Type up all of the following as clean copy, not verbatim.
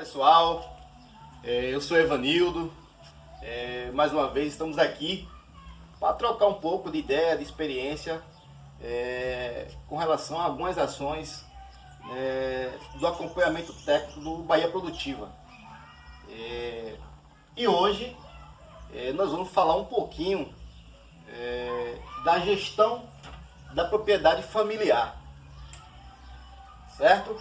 pessoal, eu sou Evanildo, mais uma vez estamos aqui para trocar um pouco de ideia, de experiência com relação a algumas ações do acompanhamento técnico do Bahia Produtiva. E hoje nós vamos falar um pouquinho da gestão da propriedade familiar, certo?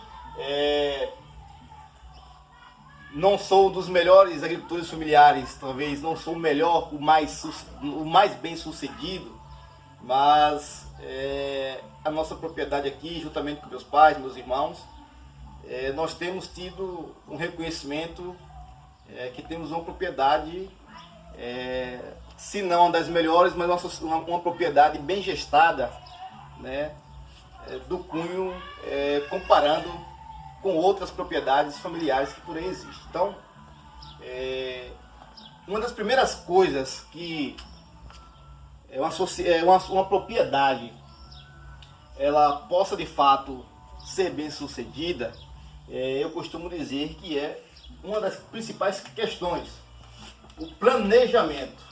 Não sou um dos melhores agricultores familiares, talvez não sou o melhor, o mais bem sucedido, mas a nossa propriedade aqui, juntamente com meus pais, meus irmãos, nós temos tido um reconhecimento que temos uma propriedade, se não uma das melhores, mas uma propriedade bem gestada, né, do cunho, comparando com outras propriedades familiares que por aí existem. Então, uma das primeiras coisas que uma propriedade ela possa de fato ser bem sucedida, eu costumo dizer que é uma das principais questões, o planejamento.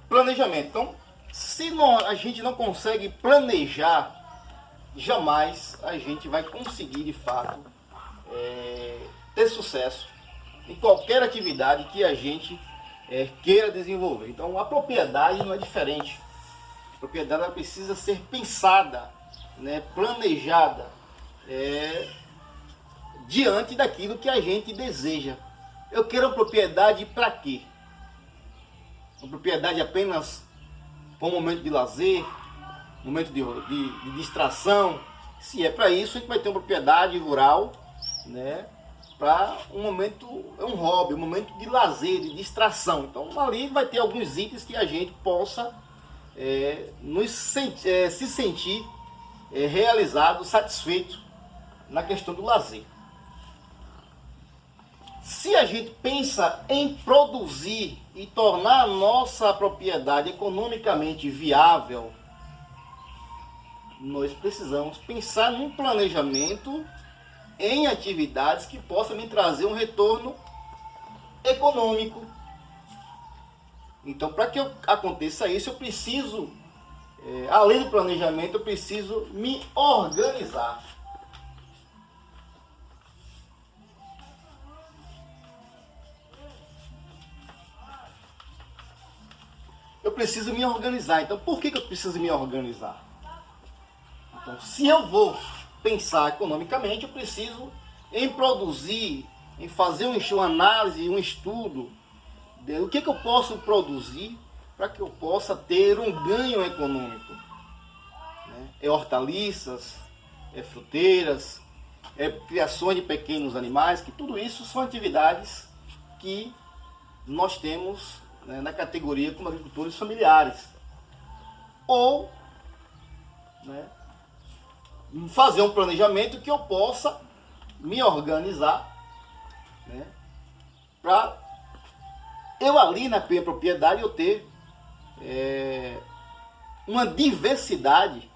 Planejamento. Então, se a gente não consegue planejar, jamais a gente vai conseguir de fato ter sucesso em qualquer atividade que a gente queira desenvolver. Então, a propriedade não é diferente. A propriedade ela precisa ser pensada, né, planejada diante daquilo que a gente deseja. Eu quero uma propriedade para quê? Uma propriedade apenas para um momento de lazer, momento de distração. Se é para isso, a gente vai ter uma propriedade rural, né, para um momento, um hobby, um momento de lazer, de distração. Então ali vai ter alguns itens que a gente possa se sentir realizado, satisfeito na questão do lazer. Se a gente pensa em produzir e tornar a nossa propriedade economicamente viável, nós precisamos pensar num planejamento em atividades que possam me trazer um retorno econômico. Então, para que aconteça isso, eu preciso, além do planejamento, eu preciso me organizar. Eu preciso me organizar. Então, por que eu preciso me organizar? Então, se eu vou pensar economicamente, eu preciso em produzir, em fazer uma análise, um estudo do que eu posso produzir para que eu possa ter um ganho econômico. Hortaliças, fruteiras, criações de pequenos animais, que tudo isso são atividades que nós temos na categoria como agricultores familiares. Ou fazer um planejamento que eu possa me organizar, para eu ali na minha propriedade eu ter uma diversidade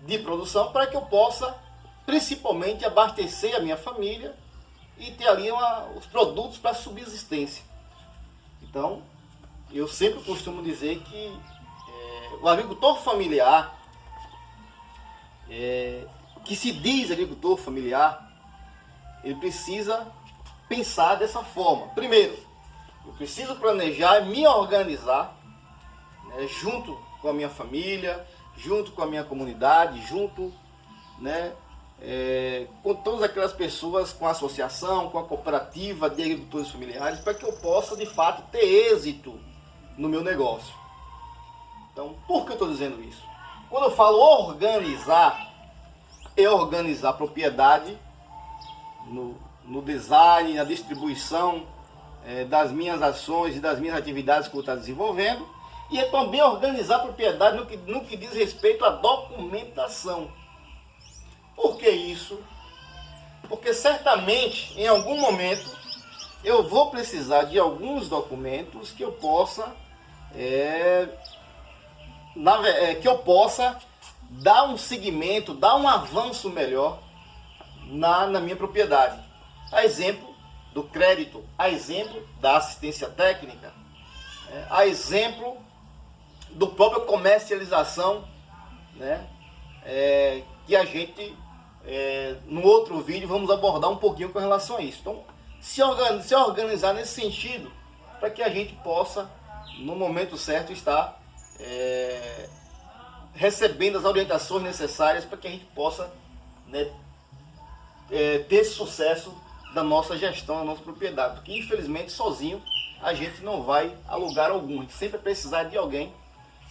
de produção para que eu possa principalmente abastecer a minha família e ter ali os produtos para subsistência. Então, eu sempre costumo dizer que o agricultor familiar, que se diz agricultor familiar, ele precisa pensar dessa forma. Primeiro, eu preciso planejar e me organizar, junto com a minha família, junto com a minha comunidade, junto com todas aquelas pessoas, com a associação, com a cooperativa de agricultores familiares, para que eu possa de fato ter êxito no meu negócio. Então, por que eu estou dizendo isso? Quando eu falo organizar, é organizar a propriedade no design, na distribuição das minhas ações e das minhas atividades que eu estou desenvolvendo, e é também organizar a propriedade no que diz respeito à documentação. Por que isso? Porque certamente, em algum momento, eu vou precisar de alguns documentos que eu possa que eu possa dar um segmento, dar um avanço melhor na minha propriedade. A exemplo do crédito, a exemplo da assistência técnica, a exemplo do próprio comercialização, né? Que a gente, no outro vídeo, vamos abordar um pouquinho com relação a isso. Então, se organizar nesse sentido, para que a gente possa, no momento certo, estar recebendo as orientações necessárias para que a gente possa, né, ter sucesso da nossa gestão, da nossa propriedade. Porque, infelizmente, sozinho a gente não vai a lugar algum. A gente sempre vai precisar de alguém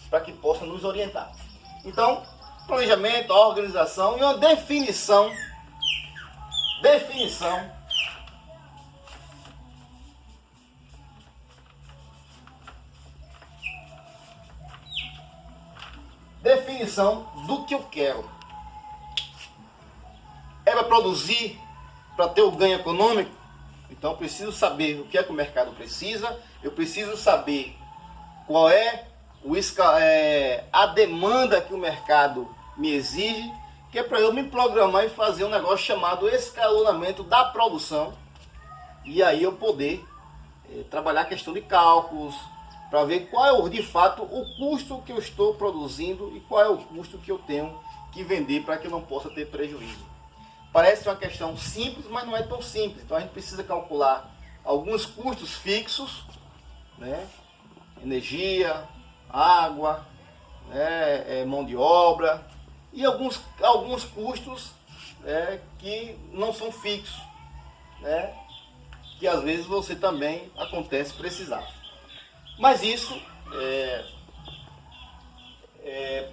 para que possa nos orientar. Então, planejamento, organização e uma definição do que eu quero. É para produzir, para ter o ganho econômico? Então eu preciso saber o que é que o mercado precisa, eu preciso saber qual é a demanda que o mercado me exige, que é para eu me programar e fazer um negócio chamado escalonamento da produção, e aí eu poder trabalhar a questão de cálculos, para ver qual é de fato o custo que eu estou produzindo e qual é o custo que eu tenho que vender para que eu não possa ter prejuízo. Parece uma questão simples, mas não é tão simples. Então a gente precisa calcular alguns custos fixos, né? Energia, água, né? Mão de obra e alguns custos que não são fixos, né? Que às vezes você também acontece precisar. Mas isso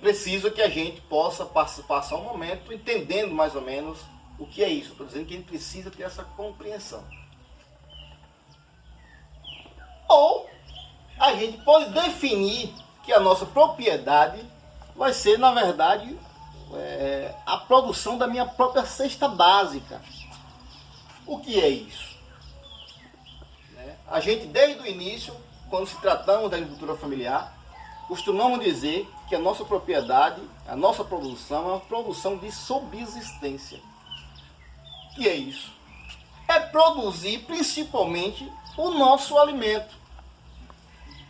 preciso que a gente possa passar um momento entendendo mais ou menos o que é isso. Estou dizendo que a gente precisa ter essa compreensão. Ou a gente pode definir que a nossa propriedade vai ser, na verdade, a produção da minha própria cesta básica. O que é isso? A gente, desde o início, quando se tratamos da agricultura familiar, costumamos dizer que a nossa propriedade, a nossa produção é uma produção de subsistência. O que é isso? É produzir principalmente o nosso alimento.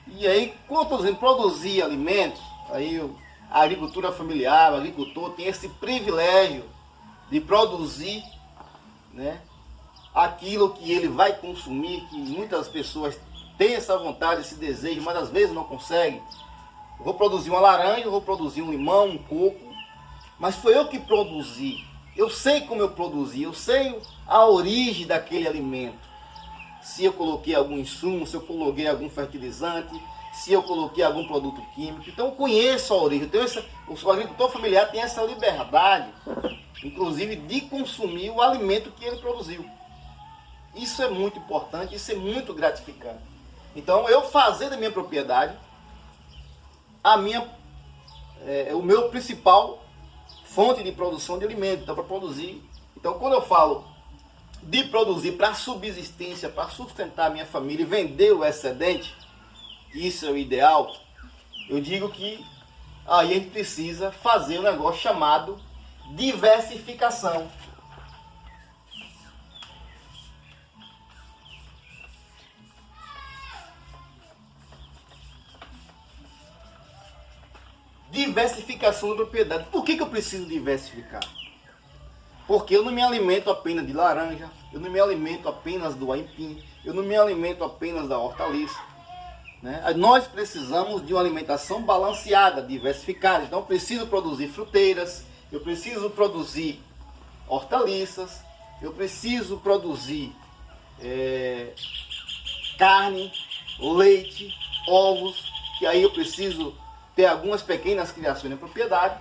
E aí, quando eu estou dizendo produzir alimentos, aí a agricultura familiar, o agricultor tem esse privilégio de produzir, né, aquilo que ele vai consumir, que muitas pessoas têm essa vontade, esse desejo, mas às vezes não conseguem. Eu vou produzir uma laranja, eu vou produzir um limão, um coco, mas foi eu que produzi. Eu sei como eu produzi, eu sei a origem daquele alimento. Se eu coloquei algum insumo, se eu coloquei algum fertilizante, se eu coloquei algum produto químico. Então eu conheço a origem. O agricultor familiar tem essa liberdade, inclusive, de consumir o alimento que ele produziu. Isso é muito importante, isso é muito gratificante. Então eu fazer da minha propriedade o meu principal fonte de produção de alimento. Então, para produzir. Então, quando eu falo de produzir para subsistência, para sustentar a minha família e vender o excedente, isso é o ideal, eu digo que aí a gente precisa fazer um negócio chamado diversificação. Diversificação da propriedade. Por que eu preciso diversificar? Porque eu não me alimento apenas de laranja, eu não me alimento apenas do aipim, eu não me alimento apenas da hortaliça, né? Nós precisamos de uma alimentação balanceada, diversificada. Então eu preciso produzir fruteiras, eu preciso produzir hortaliças, eu preciso produzir carne, leite, ovos, que aí eu preciso ter algumas pequenas criações na propriedade,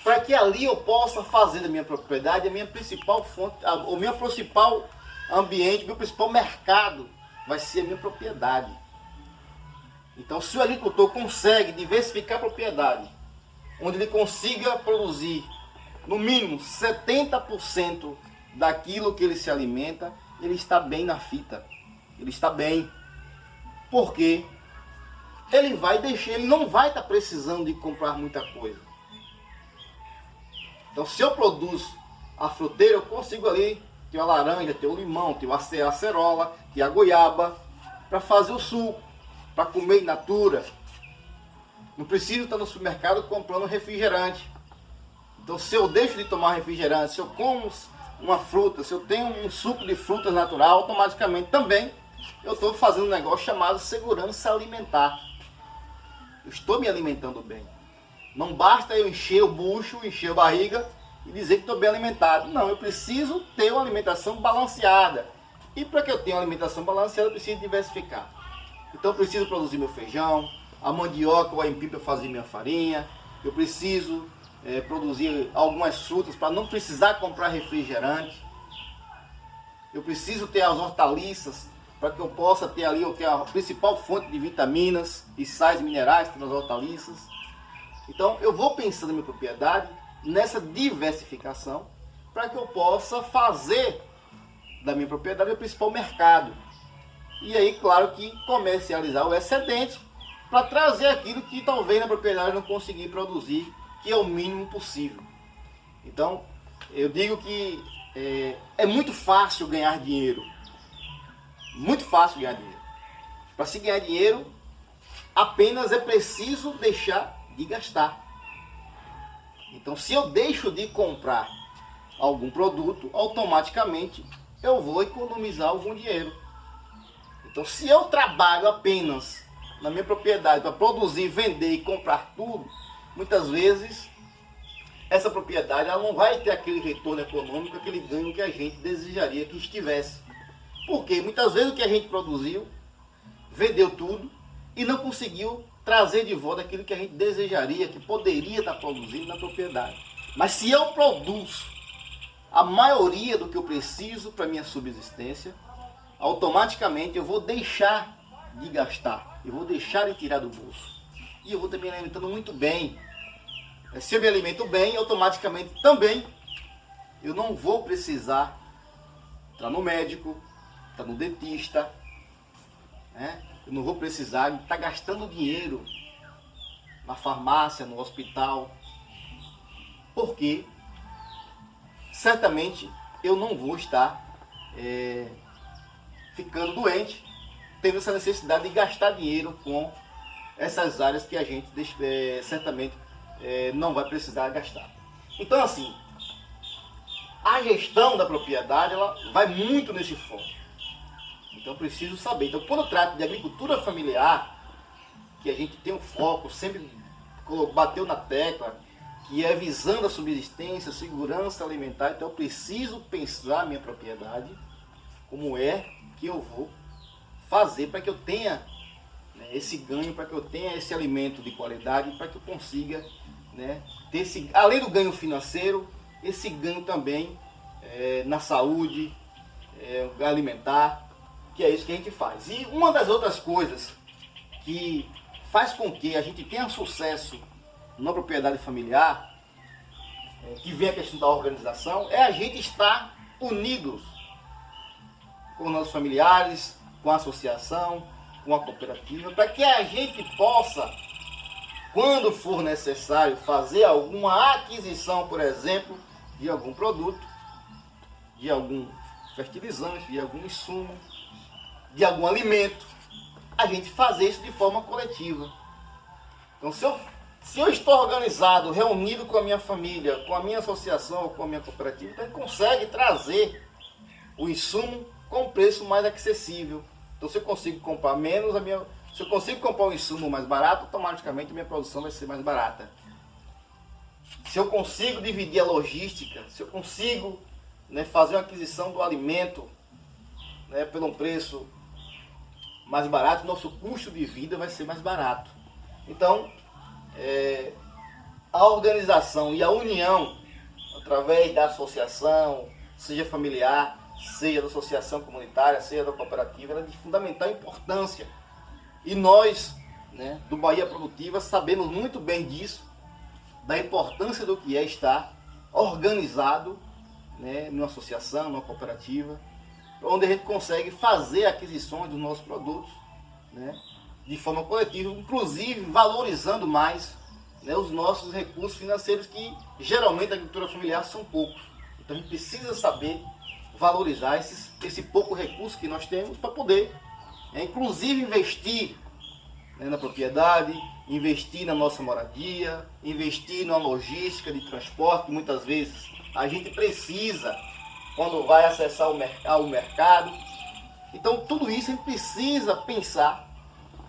para que ali eu possa fazer da minha propriedade a minha principal fonte, o meu principal ambiente, meu principal mercado vai ser a minha propriedade. Então, se o agricultor consegue diversificar a propriedade, onde ele consiga produzir no mínimo 70% daquilo que ele se alimenta, ele está bem na fita, ele está bem, porque ele não vai estar precisando de comprar muita coisa. Então, se eu produzo a fruteira, eu consigo ali ter a laranja, ter o limão, ter a acerola, ter a goiaba, para fazer o suco, para comer in natura. Não preciso estar no supermercado comprando refrigerante. Então, se eu deixo de tomar refrigerante, se eu como uma fruta, se eu tenho um suco de frutas natural, automaticamente também eu estou fazendo um negócio chamado segurança alimentar. Eu estou me alimentando bem. Não basta eu encher o bucho, encher a barriga e dizer que estou bem alimentado. Não, eu preciso ter uma alimentação balanceada. E para que eu tenha uma alimentação balanceada, eu preciso diversificar. Então eu preciso produzir meu feijão, a mandioca ou a aipim para fazer minha farinha. Eu preciso produzir algumas frutas para não precisar comprar refrigerante. Eu preciso ter as hortaliças para que eu possa ter ali a principal fonte de vitaminas e sais minerais nas hortaliças. Então eu vou pensando na minha propriedade, nessa diversificação, para que eu possa fazer da minha propriedade o principal mercado. E aí, claro que comercializar o excedente para trazer aquilo que talvez na propriedade eu não consegui produzir, que é o mínimo possível. Então, eu digo que é muito fácil ganhar dinheiro. Muito fácil ganhar dinheiro. Para se ganhar dinheiro, apenas é preciso deixar de gastar. Então, se eu deixo de comprar algum produto, automaticamente eu vou economizar algum dinheiro. Então, se eu trabalho apenas na minha propriedade para produzir, vender e comprar tudo, muitas vezes essa propriedade ela não vai ter aquele retorno econômico, aquele ganho que a gente desejaria que estivesse. Porque muitas vezes o que a gente produziu, vendeu tudo e não conseguiu trazer de volta aquilo que a gente desejaria, que poderia estar produzindo na propriedade. Mas se eu produzo a maioria do que eu preciso para minha subsistência, automaticamente eu vou deixar de gastar, eu vou deixar de tirar do bolso. E eu vou também me alimentando muito bem. Se eu me alimento bem, automaticamente também eu não vou precisar entrar no médico, entrar no dentista, né? Eu não vou precisar estar gastando dinheiro na farmácia, no hospital, porque certamente eu não vou estar ficando doente, tendo essa necessidade de gastar dinheiro com essas áreas que a gente certamente não vai precisar gastar. Então, assim, a gestão da propriedade ela vai muito nesse foco. Então, eu preciso saber. Então, quando eu trato de agricultura familiar, que a gente tem um foco, sempre bateu na tecla, que é visando a subsistência, a segurança alimentar, então eu preciso pensar a minha propriedade, como é que eu vou fazer para que eu tenha esse ganho, para que eu tenha esse alimento de qualidade, para que eu consiga ter esse, além do ganho financeiro, esse ganho também na saúde alimentar, que é isso que a gente faz. E uma das outras coisas que faz com que a gente tenha sucesso na propriedade familiar, que vem a questão da organização, é a gente estar unidos com nossos familiares, com a associação, com a cooperativa, para que a gente possa, quando for necessário, fazer alguma aquisição, por exemplo, de algum produto, de algum fertilizante, de algum insumo, de algum alimento, a gente fazer isso de forma coletiva. Então, se eu estou organizado, reunido com a minha família, com a minha associação, com a minha cooperativa, então a gente consegue trazer o insumo com um preço mais acessível. Então, se eu consigo comprar menos, se eu consigo comprar um insumo mais barato, automaticamente a minha produção vai ser mais barata. Se eu consigo dividir a logística, se eu consigo fazer uma aquisição do alimento por um preço mais barato, nosso custo de vida vai ser mais barato. Então, a organização e a união, através da associação, seja familiar, seja da associação comunitária, seja da cooperativa, ela é de fundamental importância. E nós, do Bahia Produtiva, sabemos muito bem disso, da importância do que é estar organizado numa associação, numa cooperativa, onde a gente consegue fazer aquisições dos nossos produtos, né, de forma coletiva, inclusive valorizando mais, né, os nossos recursos financeiros, que geralmente na agricultura familiar são poucos. Então a gente precisa saber valorizar esse pouco recurso que nós temos para poder, inclusive, investir, né, na propriedade, investir na nossa moradia, investir na logística de transporte. Muitas vezes a gente precisa quando vai acessar o mercado. Então tudo isso a gente precisa pensar,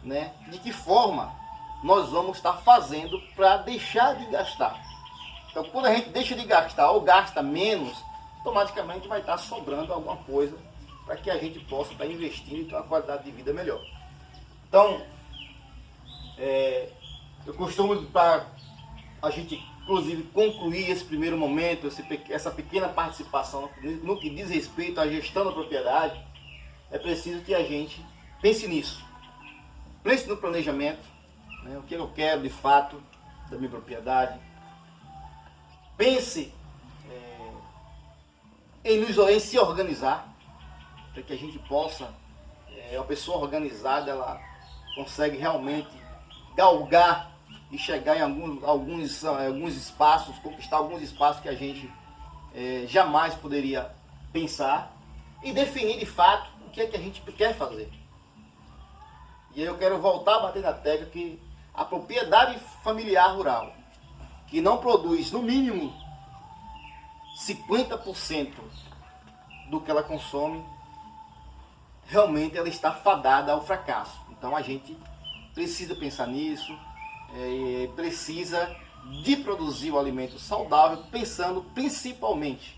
né, de que forma nós vamos estar fazendo para deixar de gastar. Então quando a gente deixa de gastar ou gasta menos, automaticamente vai estar sobrando alguma coisa para que a gente possa estar investindo e ter uma qualidade de vida melhor. Então, eu costumo, para a gente inclusive concluir esse primeiro momento, essa pequena participação no que diz respeito à gestão da propriedade, é preciso que a gente pense nisso. Pense no planejamento, né, o que eu quero de fato da minha propriedade. Pense em se organizar, para que a gente possa, uma pessoa organizada, ela consegue realmente galgar e chegar em alguns espaços, conquistar alguns espaços que a gente jamais poderia pensar, e definir de fato o que é que a gente quer fazer. E aí eu quero voltar a bater na tecla que a propriedade familiar rural, que não produz no mínimo 50% do que ela consome, realmente ela está fadada ao fracasso. Então a gente precisa pensar nisso, precisa de produzir o alimento saudável, pensando principalmente,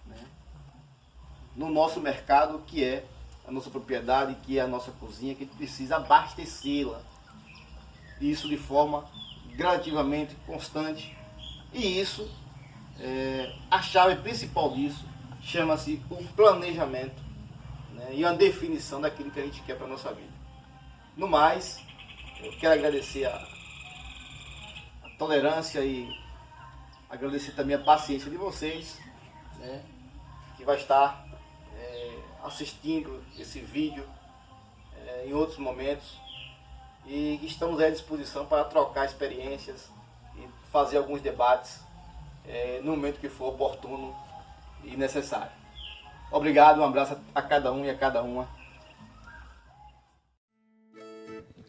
né, no nosso mercado, que é a nossa propriedade, que é a nossa cozinha, que a gente precisa abastecê-la. Isso de forma gradativamente constante. E isso, a chave principal disso, chama-se o planejamento, né, e a definição daquilo que a gente quer para a nossa vida. No mais, eu quero agradecer a tolerância e agradecer também a paciência de vocês, né, que vai estar assistindo esse vídeo em outros momentos, e estamos à disposição para trocar experiências e fazer alguns debates no momento que for oportuno e necessário. Obrigado, um abraço a cada um e a cada uma.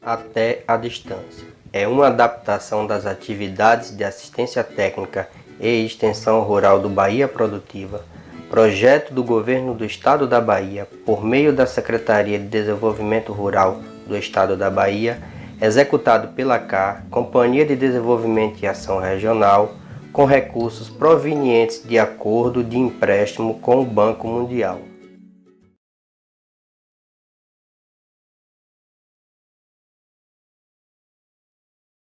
Até a distância. É uma adaptação das atividades de assistência técnica e extensão rural do Bahia Produtiva, projeto do Governo do Estado da Bahia, por meio da Secretaria de Desenvolvimento Rural do Estado da Bahia, executado pela CAR, Companhia de Desenvolvimento e Ação Regional, com recursos provenientes de acordo de empréstimo com o Banco Mundial.